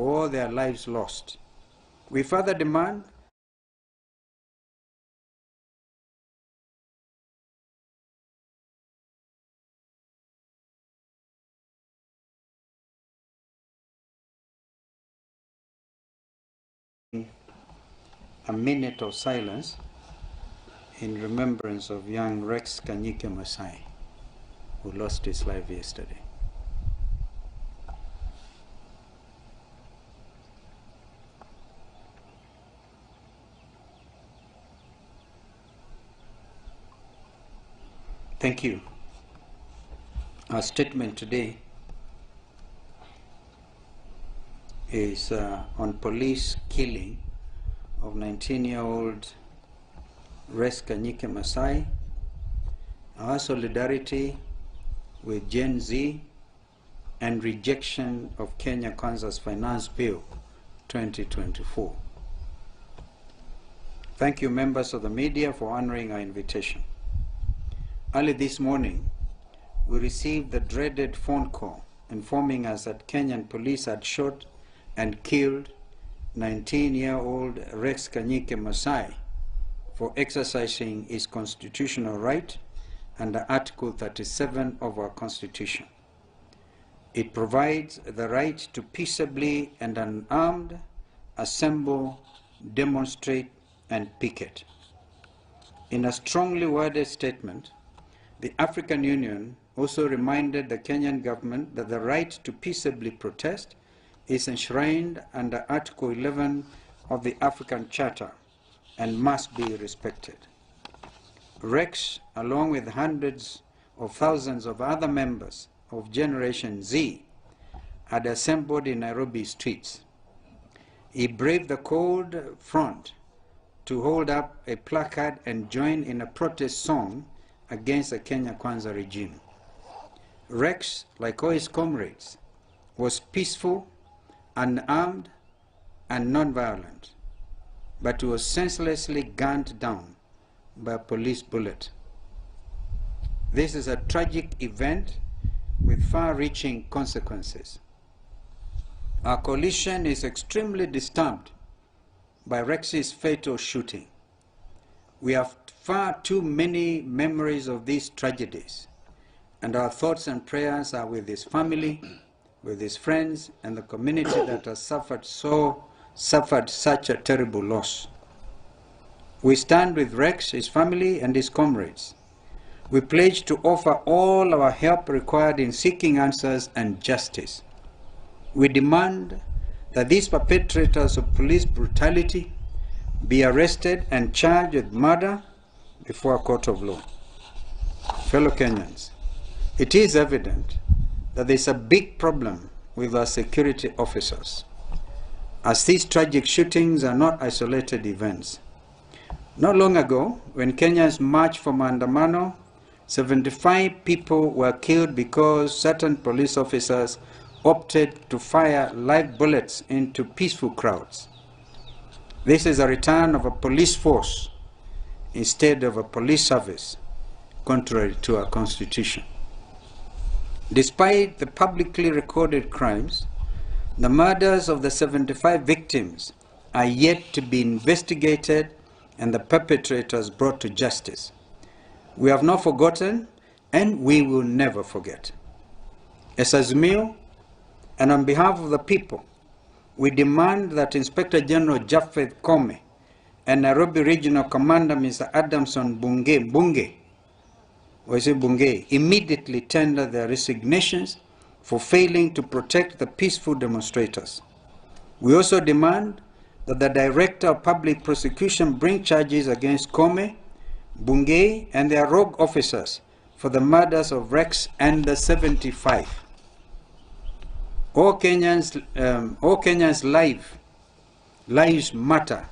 for all their lives lost. We further demand a minute of silence in remembrance of young Rex Kanyike Masai, who lost his life yesterday. Thank you. Our statement today is on police killing of 19-year-old Rex Kanyike Masai. Our solidarity with Gen Z and rejection of Kenya Kwanza's Finance Bill 2024. Thank you, members of the media, for honoring our invitation. Early this morning, we received the dreaded phone call informing us that Kenyan police had shot and killed 19-year-old Rex Kanyike Masai for exercising his constitutional right under Article 37 of our Constitution. It provides the right to peaceably and unarmed assemble, demonstrate, and picket. In a strongly worded statement, the African Union also reminded the Kenyan government that the right to peaceably protest is enshrined under Article 11 of the African Charter and must be respected. Rex, along with hundreds of thousands of other members of Generation Z, had assembled in Nairobi streets. He braved the cold front to hold up a placard and join in a protest song against the Kenya Kwanza regime. Rex, like all his comrades, was peaceful, unarmed, and non-violent, but he was senselessly gunned down by a police bullet. This is a tragic event with far-reaching consequences. Our coalition is extremely disturbed by Rex's fatal shooting. We have far too many memories of these tragedies, and our thoughts and prayers are with his family, with his friends, and the community that has suffered such a terrible loss. We stand with Rex, his family, and his comrades. We pledge to offer all our help required in seeking answers and justice. We demand that these perpetrators of police brutality be arrested and charged with murder before a court of law. Fellow Kenyans, it is evident that there is a big problem with our security officers, as these tragic shootings are not isolated events. Not long ago, when Kenyans marched for Maandamano, 75 people were killed because certain police officers opted to fire live bullets into peaceful crowds. This is a return of a police force instead of a police service, contrary to our Constitution. Despite the publicly recorded crimes, the murders of the 75 victims are yet to be investigated and the perpetrators brought to justice. We have not forgotten, and we will never forget. As Azimio, and on behalf of the people, we demand that Inspector General Japheth Koome and Nairobi Regional Commander Mr. Adamson Bunge immediately tender their resignations for failing to protect the peaceful demonstrators. We also demand that the Director of Public Prosecution bring charges against Koome, Bunge, and their rogue officers for the murders of Rex and the 75. All Kenyans' lives matter,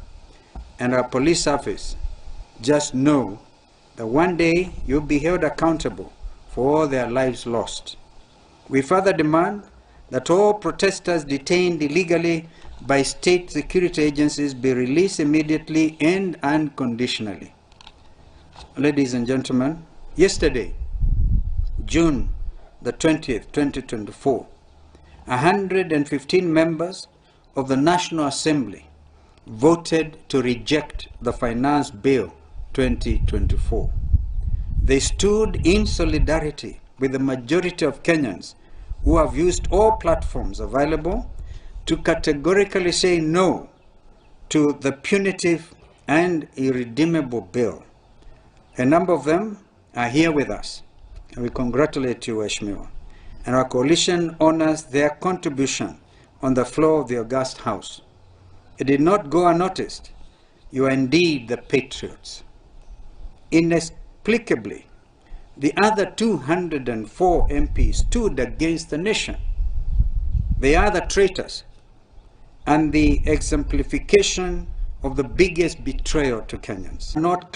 and our police service just know that one day you'll be held accountable for all their lives lost. We further demand that all protesters detained illegally by state security agencies be released immediately and unconditionally. Ladies and gentlemen, yesterday, June the 20th, 2024, 115 members of the National Assembly voted to reject the Finance Bill 2024. They stood in solidarity with the majority of Kenyans who have used all platforms available to categorically say no to the punitive and irredeemable bill. A number of them are here with us, and we congratulate you, Waheshimiwa. And our coalition honors their contribution on the floor of the august House. It did not go unnoticed. You are indeed the patriots. Inexplicably, the other 204 MPs stood against the nation. They are the traitors and the exemplification of the biggest betrayal to Kenyans. Not